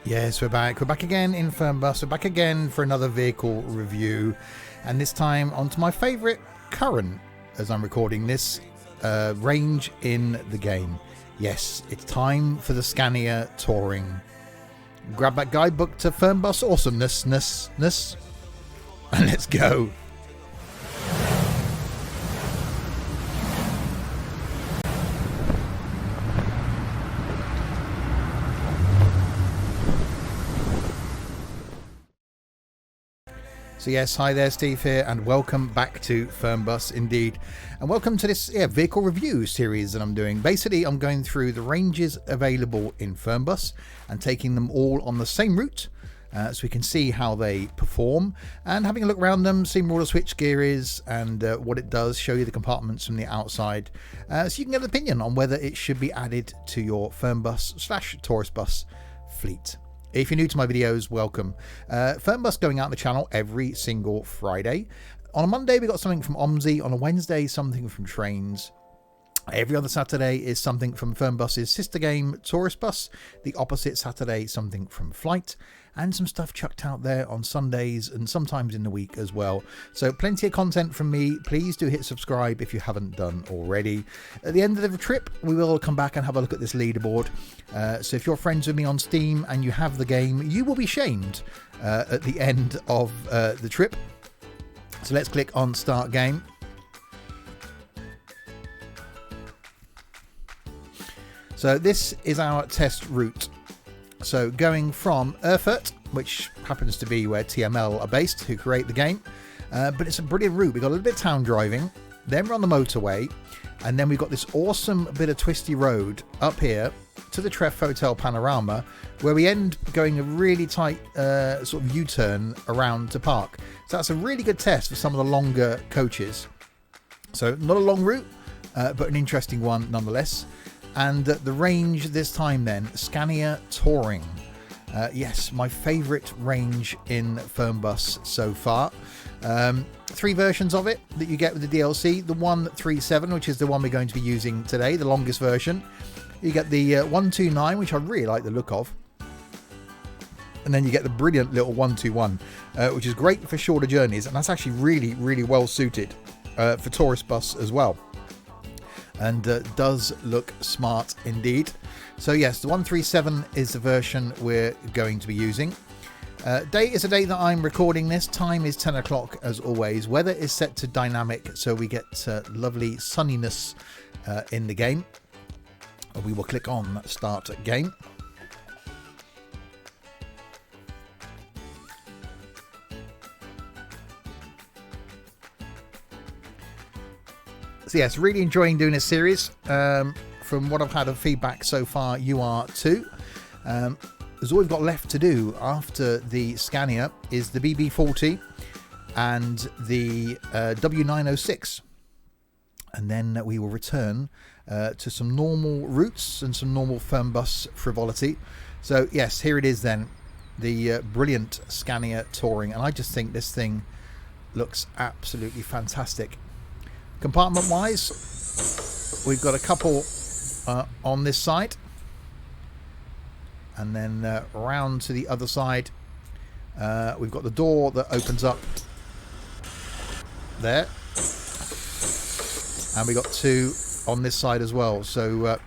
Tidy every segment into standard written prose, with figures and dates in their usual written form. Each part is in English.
Yes, we're back. We're back again in Fernbus. We're back again for another vehicle review. And this time onto my favourite current, as I'm recording this, range in the game. Yes, it's time for the Scania Touring. Grab that guidebook to Fernbus awesomeness, and let's go. So yes, hi there, Steve here, and welcome back to Fernbus indeed. And welcome to this vehicle review series that I'm doing. Basically, I'm going through the ranges available in Fernbus and taking them all on the same route so we can see how they perform and having a look around them, seeing where all the switchgear is and what it does, show you the compartments from the outside so you can get an opinion on whether it should be added to your Fernbus/tourist bus fleet. If you're new to my videos, welcome. Fernbus going out on the channel every single Friday. On a Monday, we got something from OMSI. On a Wednesday, something from Trains. Every other Saturday is something from Fernbus's sister game, Tourist Bus. The opposite Saturday, something from Flight. And some stuff chucked out there on Sundays and sometimes in the week as well. So plenty of content from me. Please do hit subscribe if you haven't done already. At the end of the trip, we will come back and have a look at this leaderboard. So if you're friends with me on Steam and you have the game, you will be shamed at the end of the trip. So let's click on Start Game. So this is our test route. So going from Erfurt, which happens to be where TML are based, who create the game, but it's a brilliant route. We've got a little bit of town driving, then we're on the motorway, and then we've got this awesome bit of twisty road up here to the Treff Hotel Panorama, where we end going a really tight sort of U-turn around to park. So that's a really good test for some of the longer coaches. So not a long route, but an interesting one nonetheless. And the range this time then, Scania Touring. Yes, my favourite range in Fernbus so far. 3 versions of it that you get with the DLC. The 137, which is the one we're going to be using today, the longest version. You get the 129, which I really like the look of. And then you get the brilliant little 121, which is great for shorter journeys. And that's actually really, really well suited for tourist bus as well. And does look smart indeed. So yes, the 137 is the version we're going to be using. Date is a date that I'm recording this. Time is 10 o'clock as always. Weather is set to dynamic, so we get lovely sunniness in the game. We will click on Start Game. So yes, really enjoying doing this series. From what I've had of feedback so far, you are too. As all we've got left to do after the Scania is the BB40 and the W906. And then we will return to some normal routes and some normal Fernbus frivolity. So yes, here it is then. The brilliant Scania Touring. And I just think this thing looks absolutely fantastic. Compartment wise, we've got a couple on this side, and then around to the other side we've got the door that opens up there, and we got 2 on this side as well. So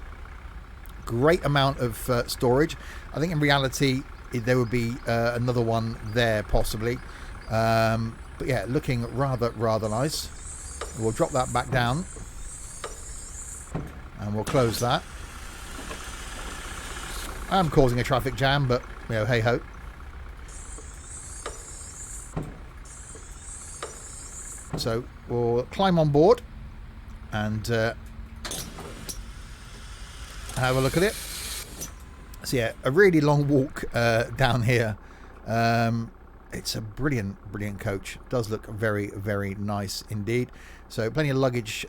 great amount of storage. I think in reality there would be another one there possibly, but yeah, looking rather nice. We'll drop that back down and we'll close that. I'm causing a traffic jam, but you know, hey ho. So we'll climb on board and have a look at it. So yeah, a really long walk down here. It's a brilliant coach. It does look very nice indeed. So plenty of luggage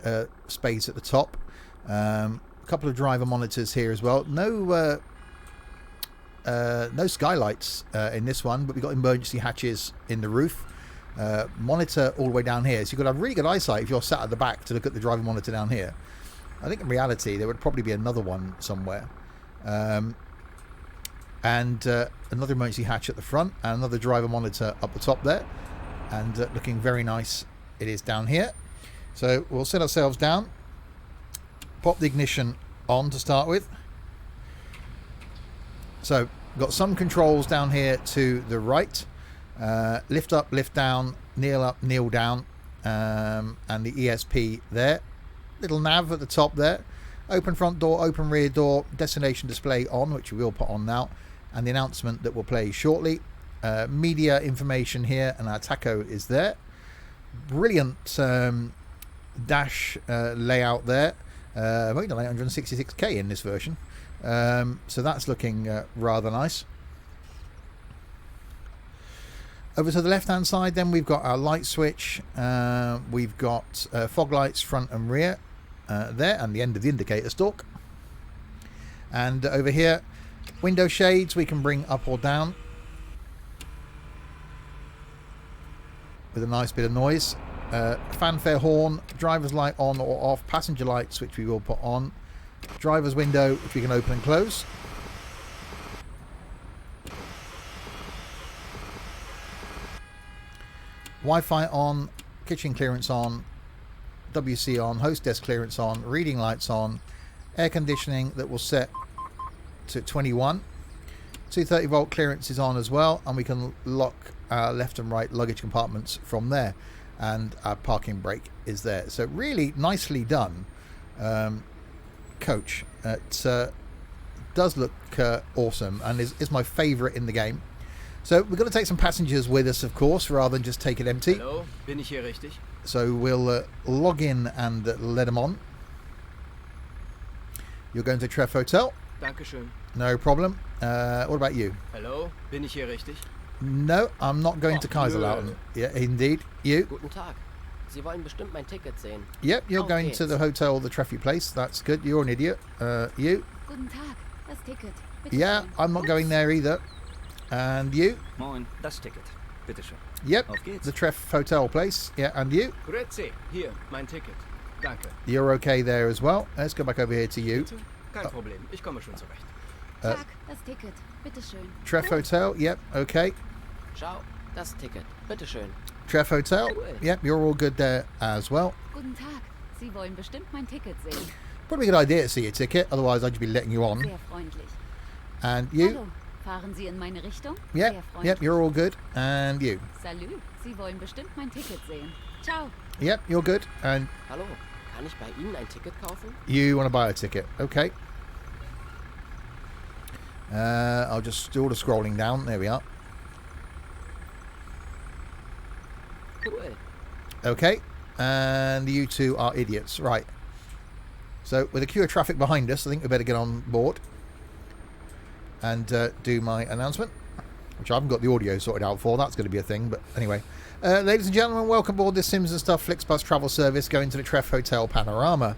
space at the top. A couple of driver monitors here as well. No skylights in this one, but we've got emergency hatches in the roof. Monitor all the way down here. So you've got to have really good eyesight if you're sat at the back to look at the driver monitor down here. I think in reality there would probably be another one somewhere. And another emergency hatch at the front, and another driver monitor up the top there. And looking very nice it is down here. So we'll set ourselves down, pop the ignition on to start with. So we've got some controls down here to the right. Lift up, lift down, kneel up, kneel down, and the ESP there. Little nav at the top there. Open front door, open rear door, destination display on, which we will put on now, and the announcement that will play shortly. Media information here, and our tacho is there. Brilliant dash layout there. Only 166k in this version, so that's looking rather nice. Over to the left hand side then we've got our light switch, we've got fog lights front and rear there, and the end of the indicator stalk. And over here, window shades we can bring up or down with a nice bit of noise. Fanfare horn, driver's light on or off, passenger lights which we will put on, driver's window which we can open and close. Wi-Fi on, kitchen clearance on, WC on, host desk clearance on, reading lights on, air conditioning that will set to 21. 230 volt clearance is on as well, and we can lock our left and right luggage compartments from there, and our parking brake is there. So really nicely done coach. It does look awesome, and is my favourite in the game. So we're going to take some passengers with us, of course, rather than just take it empty. Hello, bin ich hier richtig? So we'll log in and let them on. You're going to Treff Hotel? Dankeschön. No problem. What about you? Hello, bin ich hier richtig? No, I'm not going to Kaiserlautern. Yeah, indeed. You? Guten Tag. Sie wollen bestimmt mein Ticket sehen. Yep, you're going to the hotel, the Treffy place. That's good. You're an idiot. You? Guten Tag, das Ticket. Bitte Yeah, schön. I'm not going there either. And you? Moin, das Ticket. Bitteschön. Yep, Auf geht's. the Treff Hotel place. Yeah, and you? Grüezi, hier, mein Ticket. Danke. You're okay there as well. Let's go back over here to you. Bitte? Kein Problem, ich komme schon zurecht. Tag, das Ticket. Bitte schön. Treff Hotel. Yep, okay. Ciao, das Ticket. Bitteschön. Treff Hotel. Yep, you're all good there as well. Guten Tag. Sie wollen bestimmt mein Ticket sehen. Probably a good idea to see your ticket, otherwise I'd just be letting you on. Sehr freundlich. And you? Hallo, fahren Sie in meine Richtung? Yep, Sehr freundlich. yep, you're all good. And you? Salut, Sie wollen bestimmt mein Ticket sehen. Ciao. Yep, you're good. And Hallo, kann ich bei Ihnen ein Ticket kaufen? you want to buy a ticket. Okay. I'll just do all the scrolling down. There we are. Cool. Okay. And you two are idiots. Right. So with a queue of traffic behind us, I think we better get on board and do my announcement, which I haven't got the audio sorted out for. That's going to be a thing, but anyway. Ladies and gentlemen, welcome aboard this Sims and Stuff Flixbus travel service going to the Treff Hotel Panorama.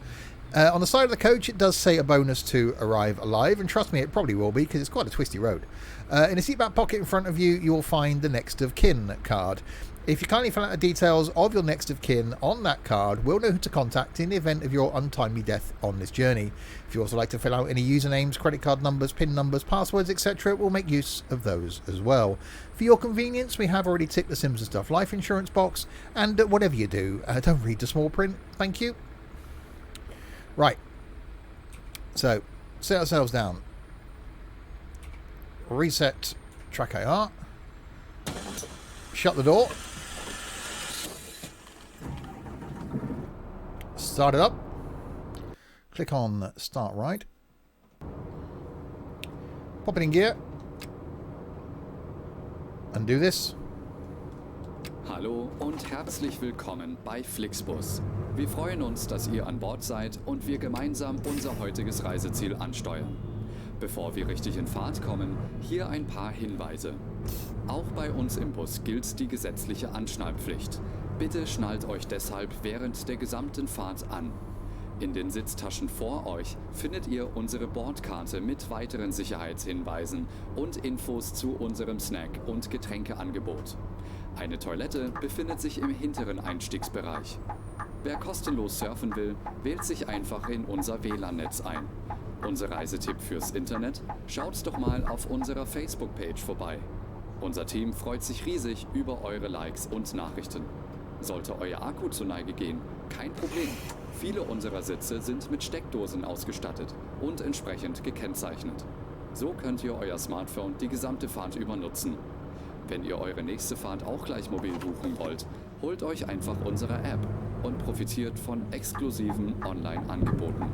On the side of the coach, it does say a bonus to arrive alive, and trust me, it probably will be, because it's quite a twisty road. In a seatback pocket in front of you, you'll find the next of kin card. If you kindly fill out the details of your next of kin on that card, we'll know who to contact in the event of your untimely death on this journey. If you also like to fill out any usernames, credit card numbers, PIN numbers, passwords, etc., we'll make use of those as well. For your convenience, we have already ticked the Sims and Stuff life insurance box, and whatever you do, don't read the small print. Thank you. Right. So, set ourselves down. Reset track AR. Shut the door. Start it up. Click on Start Ride. Pop it in gear. And do this. Hallo und herzlich willkommen bei Flixbus. Wir freuen uns, dass ihr an Bord seid und wir gemeinsam unser heutiges Reiseziel ansteuern. Bevor wir richtig in Fahrt kommen, hier ein paar Hinweise. Auch bei uns im Bus gilt die gesetzliche Anschnallpflicht. Bitte schnallt euch deshalb während der gesamten Fahrt an. In den Sitztaschen vor euch findet ihr unsere Bordkarte mit weiteren Sicherheitshinweisen und Infos zu unserem Snack- und Getränkeangebot. Eine Toilette befindet sich im hinteren Einstiegsbereich. Wer kostenlos surfen will, wählt sich einfach in unser WLAN-Netz ein. Unser Reisetipp fürs Internet? Schaut doch mal auf unserer Facebook-Page vorbei. Unser Team freut sich riesig über eure Likes und Nachrichten. Sollte euer Akku zur Neige gehen, kein Problem. Viele unserer Sitze sind mit Steckdosen ausgestattet und entsprechend gekennzeichnet. So könnt ihr euer Smartphone die gesamte Fahrt über nutzen. Wenn ihr eure nächste Fahrt auch gleich mobil buchen wollt, holt euch einfach unsere App und profitiert von exklusiven Online-Angeboten.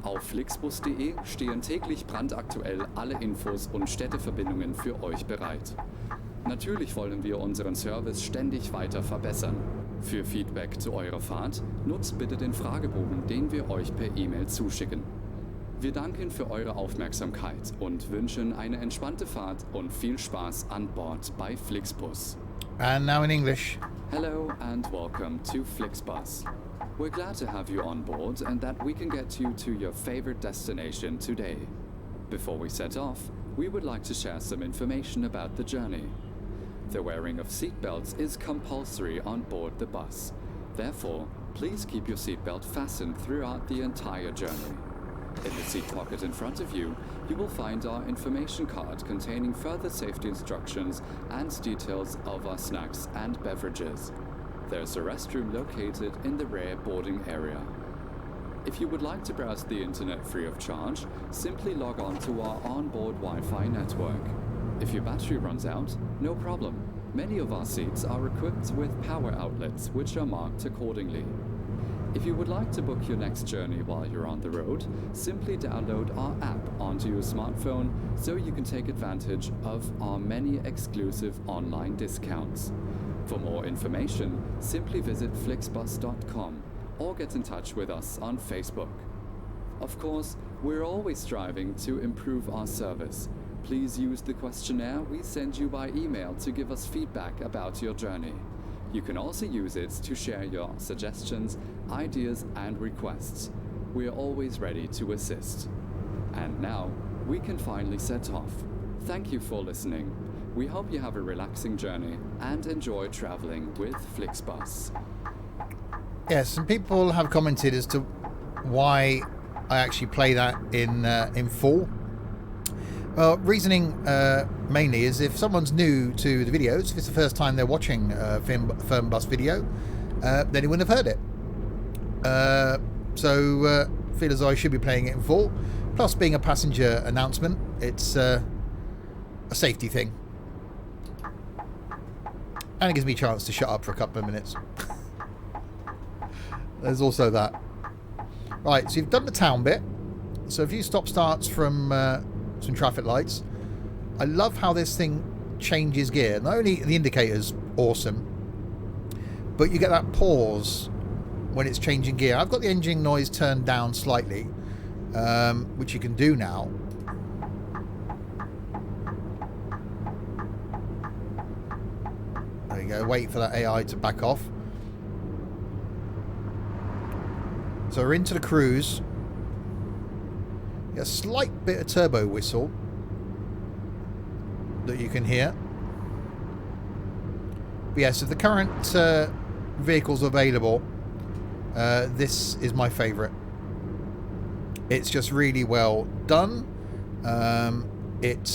Auf flixbus.de stehen täglich brandaktuell alle Infos und Städteverbindungen für euch bereit. Natürlich wollen wir unseren Service ständig weiter verbessern. Für Feedback zu eurer Fahrt nutzt bitte den Fragebogen, den wir euch per E-Mail zuschicken. Wir danken für eure Aufmerksamkeit und wünschen eine entspannte Fahrt und viel Spaß an Bord bei Flixbus. And now in English. Hello and welcome to Flixbus. We're glad to have you on board and that we can get you to your favorite destination today. Before we set off, we would like to share some information about the journey. The wearing of seatbelts is compulsory on board the bus. Therefore, please keep your seatbelt fastened throughout the entire journey. In the seat pocket in front of you, you will find our information card containing further safety instructions and details of our snacks and beverages. There's a restroom located in the rear boarding area. If you would like to browse the internet free of charge, simply log on to our onboard Wi-Fi network. If your battery runs out, no problem. Many of our seats are equipped with power outlets, which are marked accordingly. If you would like to book your next journey while you're on the road, simply download our app onto your smartphone so you can take advantage of our many exclusive online discounts. For more information, simply visit flixbus.com or get in touch with us on Facebook. Of course, we're always striving to improve our service. Please use the questionnaire we send you by email to give us feedback about your journey. You can also use it to share your suggestions, ideas and requests. We are always ready to assist. And now, we can finally set off. Thank you for listening. We hope you have a relaxing journey and enjoy traveling with Flixbus. Yes, some people have commented as to why I actually play that in full. Well, reasoning mainly is if someone's new to the videos, if it's the first time they're watching a Fernbus video, then they wouldn't have heard it. So feel as though I should be playing it in full. Plus, being a passenger announcement, it's a safety thing. And it gives me a chance to shut up for a couple of minutes. There's also that. Right, so you've done the town bit. So if you stop starts from some traffic lights, I love how this thing changes gear. Not only the indicator's awesome, but you get that pause when it's changing gear. I've got the engine noise turned down slightly, which you can do now. There you go, wait for that AI to back off. So we're into the cruise. A slight bit of turbo whistle that you can hear. But yes, if the current vehicles available, this is my favourite. It's just really well done. It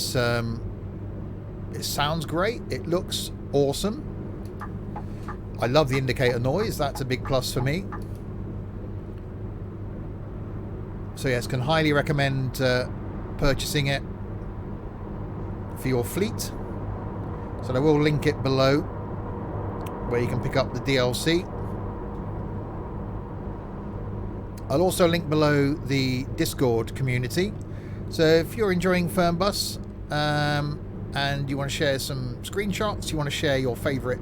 sounds great. It looks awesome. I love the indicator noise. That's a big plus for me. So yes, can highly recommend purchasing it for your fleet. So I will link it below where you can pick up the DLC. I'll also link below the Discord community. So if you're enjoying Fernbus and you want to share some screenshots, you want to share your favourite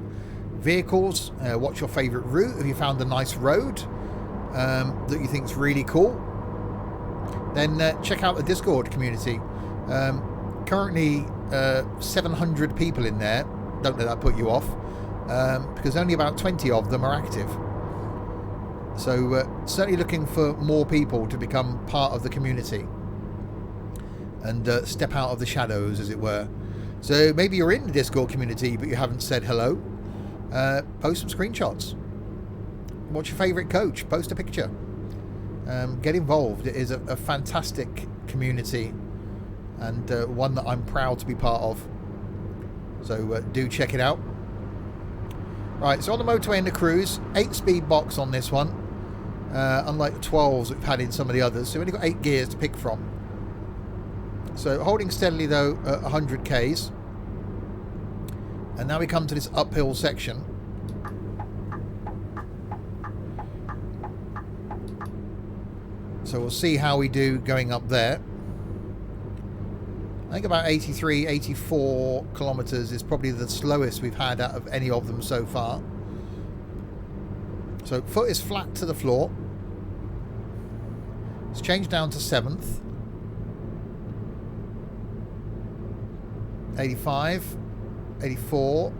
vehicles, what's your favourite route, have you found a nice road that you think is really cool, then check out the Discord community. Currently 700 people in there. Don't let that put you off, because only about 20 of them are active. So certainly looking for more people to become part of the community and step out of the shadows, as it were. So maybe you're in the Discord community but you haven't said hello. Post some screenshots. What's your favourite coach? Post a picture. Get involved. It is a fantastic community, and one that I'm proud to be part of. So do check it out. Right, so on the motorway and the cruise, 8-speed box on this one, unlike the 12s we've had in some of the others. So we've only got 8 gears to pick from. So holding steadily though at 100 k's. And now we come to this uphill section. So we'll see how we do going up there. I think about 83, 84 kilometers is probably the slowest we've had out of any of them so far. So foot is flat to the floor. It's changed down to 7th. 85, 84,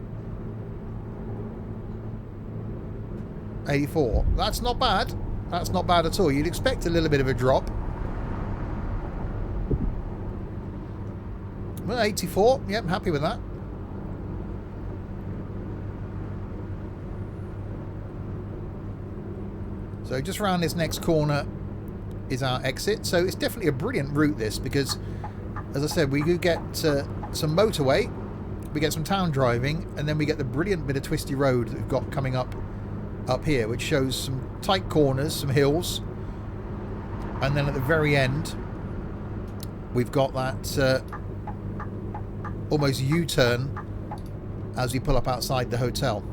84. That's not bad. That's not bad at all. You'd expect a little bit of a drop. Well, 84. Yep, happy with that. So just around this next corner is our exit. So it's definitely a brilliant route, this, because, as I said, we do get some motorway, we get some town driving, and then we get the brilliant bit of twisty road that we've got coming up here, which shows some tight corners, some hills, and then at the very end we've got that almost U-turn as we pull up outside the hotel.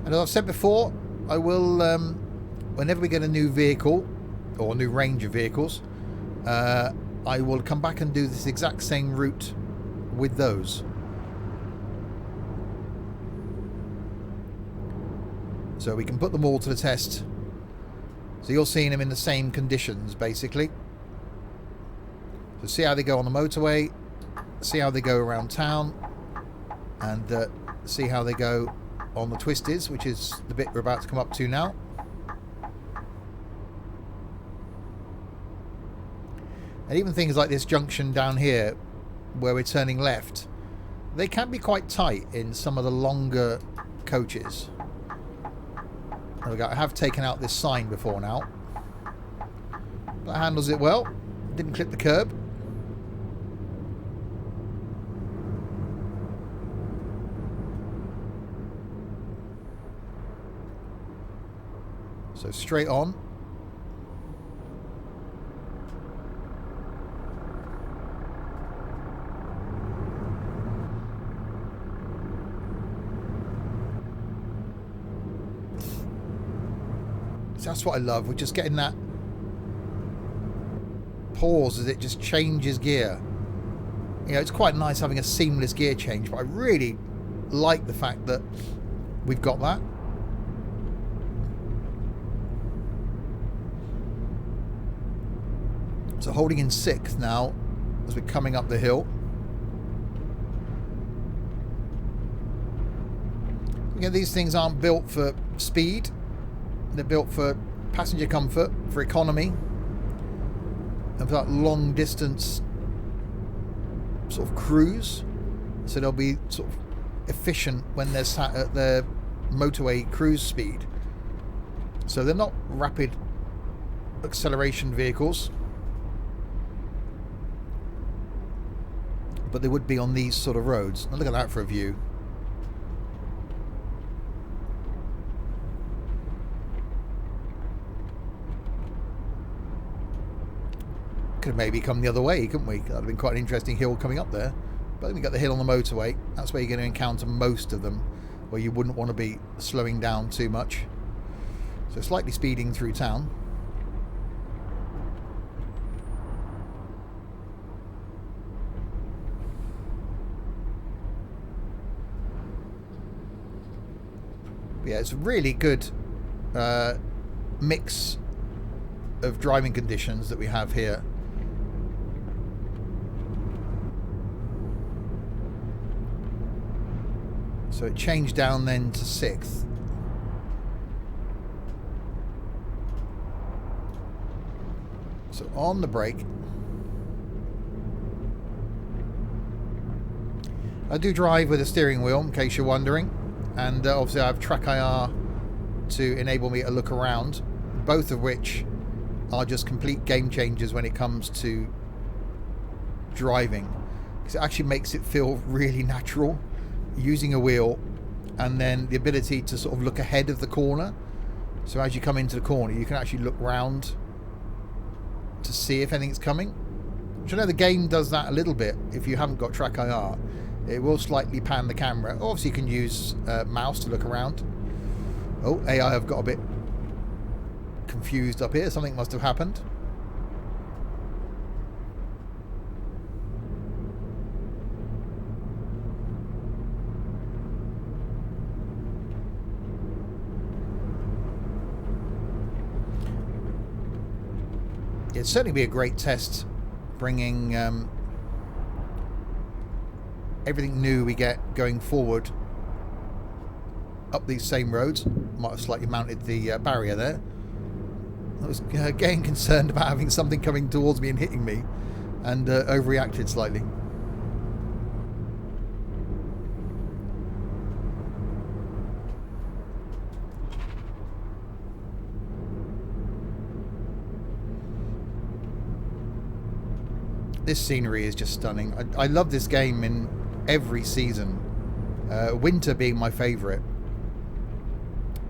And as I've said before, I will, whenever we get a new vehicle or a new range of vehicles, I will come back and do this exact same route with those. So we can put them all to the test. So you're seeing them in the same conditions, basically. So see how they go on the motorway, see how they go around town, and see how they go on the twisties, which is the bit we're about to come up to now. And even things like this junction down here, where we're turning left, they can be quite tight in some of the longer coaches. There we go. I have taken out this sign before now. That handles it well. Didn't clip the curb. So straight on. So that's what I love. We're just getting that pause as it just changes gear. You know, it's quite nice having a seamless gear change, but I really like the fact that we've got that. So holding in 6th now as we're coming up the hill. Again, these things aren't built for speed. They're built for passenger comfort, for economy, and for that long distance sort of cruise. So they'll be sort of efficient when they're sat at their motorway cruise speed. So they're not rapid acceleration vehicles, but they would be on these sort of roads. Now look at that for a view. Could have maybe come the other way, couldn't we? That would have been quite an interesting hill coming up there. But then we got the hill on the motorway. That's where you're going to encounter most of them, where you wouldn't want to be slowing down too much. So slightly speeding through town. But yeah, it's a really good mix of driving conditions that we have here. So it changed down then to 6th. So on the brake. I do drive with a steering wheel, in case you're wondering. And obviously I have track IR to enable me to look around. Both of which are just complete game changers when it comes to driving, because it actually makes it feel really natural using a wheel, and then the ability to sort of look ahead of the corner. So as you come into the corner, you can actually look round to see if anything's coming. Which I know the game does that a little bit. If you haven't got Track IR, it will slightly pan the camera. Obviously you can use mouse to look around. Oh, AI have got a bit confused up here. Something must have happened. It'd certainly be a great test, bringing everything new we get going forward up these same roads. Might have slightly mounted the barrier there. I was getting concerned about having something coming towards me and hitting me, and overreacted slightly. This scenery is just stunning. I love this game in every season. Winter being my favourite.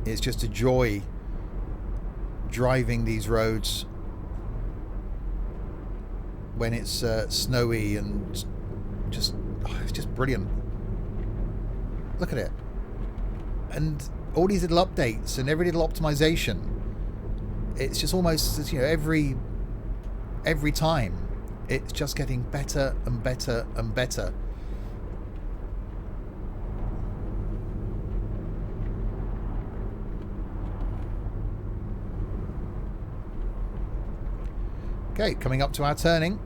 It's just a joy driving these roads when it's snowy, and just it's just brilliant. Look at it. And all these little updates and every little optimization. It's just almost, you know, every time it's just getting better and better and better. Okay, coming up to our turning,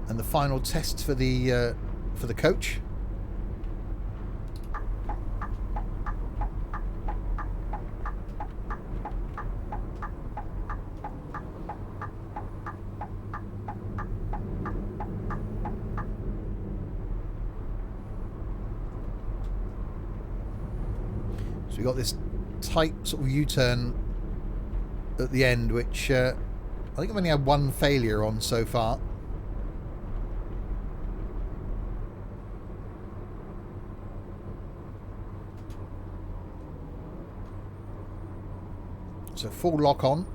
and the final test for the coach. So we got this tight sort of U-turn at the end, which I think I've only had one failure on so far. So full lock on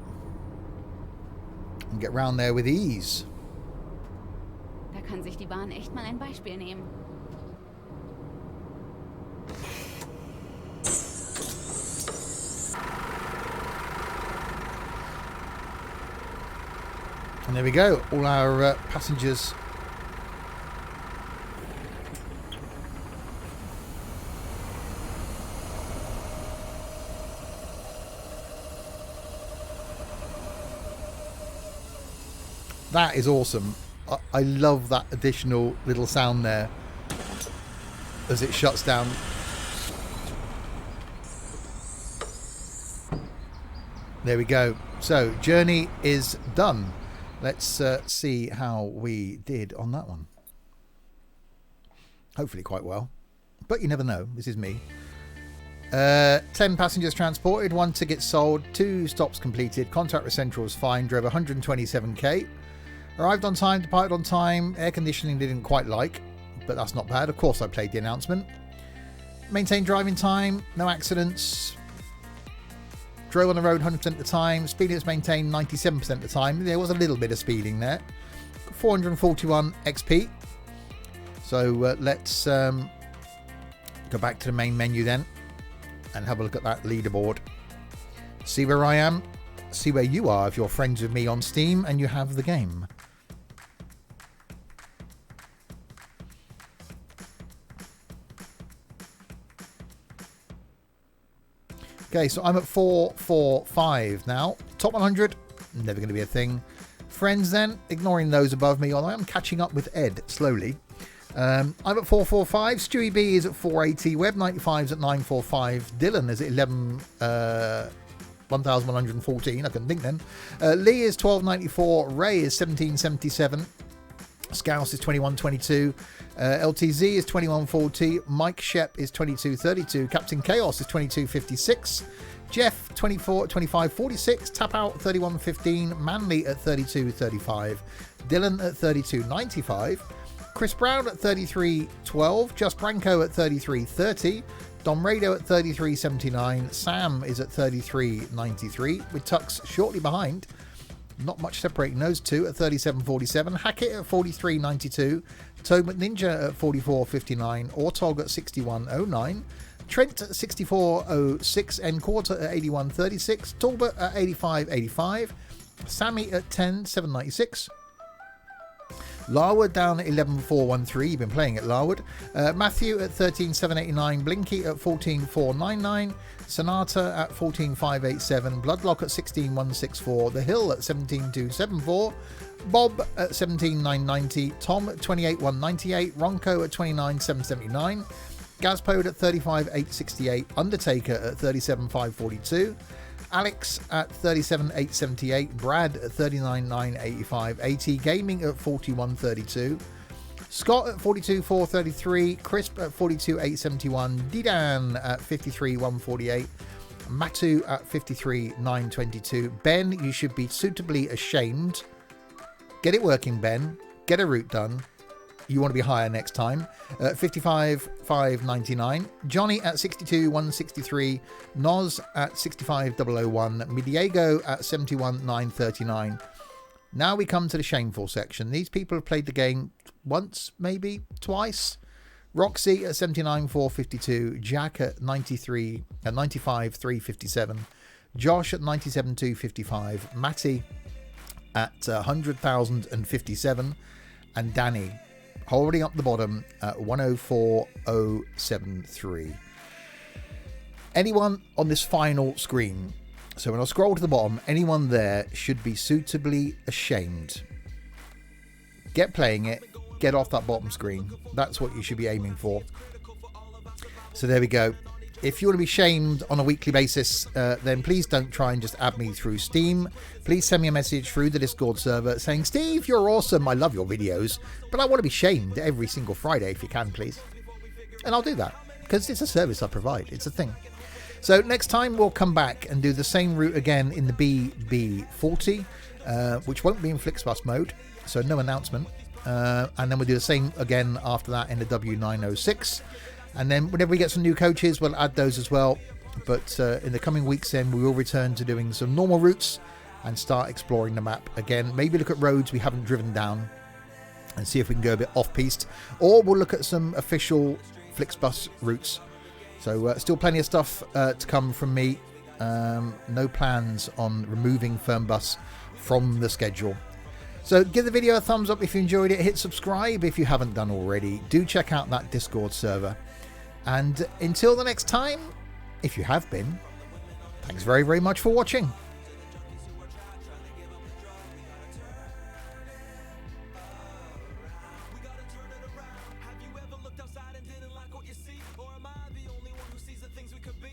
and get round there with ease. Da kann sich die Bahn echt mal ein Beispiel nehmen. And there we go, all our passengers that is awesome. I love that additional little sound there as it shuts down. There we go. So journey is done. Let's see how we did on that one. Hopefully quite well, but you never know. This is me. 10 passengers transported, 1 ticket sold, 2 stops completed, contact with Central was fine, drove 127k, arrived on time, departed on time, air conditioning didn't quite like, but that's not bad. Of course I played the announcement. Maintained driving time, no accidents. Drove on the road 100% of the time. Speed limits maintained 97% of the time. There was a little bit of speeding there. 441 XP. So let's go back to the main menu then and have a look at that leaderboard. See where I am. See where you are if you're friends with me on Steam and you have the game. Okay, so I'm at 445 now. Top 100, never going to be a thing. Friends then, ignoring those above me, although I'm catching up with Ed slowly. I'm at 445. Stewie B is at 480. Web 95 is at 945. Dylan is at 1114. I couldn't think then. Lee is 1294. Ray is 1777. Scouse is 2122. LTZ is 2140. Mike Shep is 2232. Captain Chaos is 2256. Jeff 25:46, Tap Out 31:15, Manley at 32:35, Dylan at 32:95, Chris Brown at 33:12, Just Branco at 33:30, Dom Rado at 33:79, Sam is at 33:93, with Tux shortly behind. Not much separating those two at 37:47, Hackett at 43:92, Toad McNinja at 44:59, Ortog at 61:09, Trent at 64:06, N Quarter at 81:36, Talbot at 85:85, Sammy at 10:796, Larwood down at 11:413. You've been playing at Larwood. Matthew at 13:789, Blinky at 14:499, Sonata at 14:587, Bloodlock at 16:164, The Hill at 17:274, Bob at 17:990, Tom at 28:198, Ronco at 29:779, Gazpode at 35:868, Undertaker at 37:542, Alex at 37,878, Brad at 39,985, AT Gaming at 41,32, Scott at 42,433, Crisp at 42,871, Didan at 53,148, Matu at 53,922. Ben, you should be suitably ashamed. Get it working, Ben. Get a route done. You want to be higher next time. 55,599. Johnny at 62,163. Noz at 65,001. Midiego at 71,939. Now we come to the shameful section. These people have played the game once, maybe twice. Roxy at 79,452. Jack at 95,357. Josh at 97,255. Matty at 100,057. And Danny holding up the bottom at 104,073. Anyone on this final screen, so when I scroll to the bottom, anyone there should be suitably ashamed. Get playing it, get off that bottom screen. That's what you should be aiming for. So there we go. If you want to be shamed on a weekly basis, then please don't try and just add me through Steam. Please send me a message through the Discord server saying, Steve, you're awesome. I love your videos, but I want to be shamed every single Friday if you can, please. And I'll do that because it's a service I provide. It's a thing. So next time we'll come back and do the same route again in the BB40, which won't be in Flixbus mode. So no announcement. And then we'll do the same again after that in the W906. And then whenever we get some new coaches, we'll add those as well. But in the coming weeks then, we will return to doing some normal routes and start exploring the map again. Maybe look at roads we haven't driven down and see if we can go a bit off-piste. Or we'll look at some official Flixbus routes. So still plenty of stuff to come from me. No plans on removing Fernbus from the schedule. So give the video a thumbs up if you enjoyed it. Hit subscribe if you haven't done already. Do check out that Discord server. And until the next time, if you have been, thanks very, very much for watching.